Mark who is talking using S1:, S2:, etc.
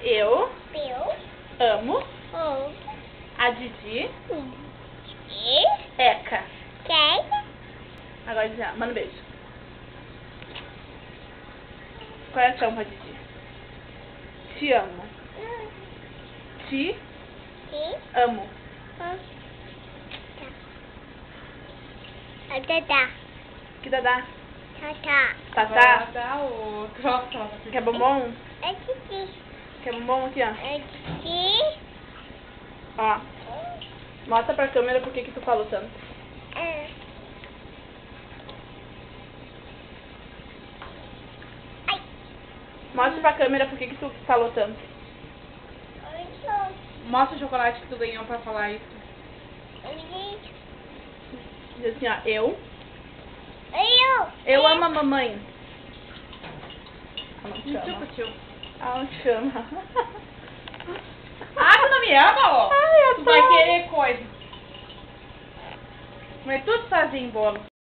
S1: Eu amo
S2: Oh.
S1: a Didi
S2: E.
S1: Eca.
S2: Quem?
S1: Agora já, manda um beijo. Coração pra Didi. Te amo. Te
S2: E.
S1: amo.
S2: Tá.
S1: Que dadá?
S2: Tá.
S1: Tatá?
S3: Dá outro.
S1: Quer bombom?
S2: É Didi.
S1: Quer bombom aqui, ó?
S2: É Didi.
S1: Ó. Mostra pra câmera por que tu falou tanto.
S2: É. Ai.
S1: Mostra pra câmera por que tu falou tanto.
S3: Mostra o chocolate que tu ganhou pra falar isso.
S1: Diz assim, ó. Eu amo a mamãe. Ela não te ama.
S3: Tio.
S1: Ela não te ama.
S3: Ah, tu não me ama, ó?
S1: Ai, eu
S3: Tu
S1: tô...
S3: vai querer coisa. Mas tudo sozinho, bolo.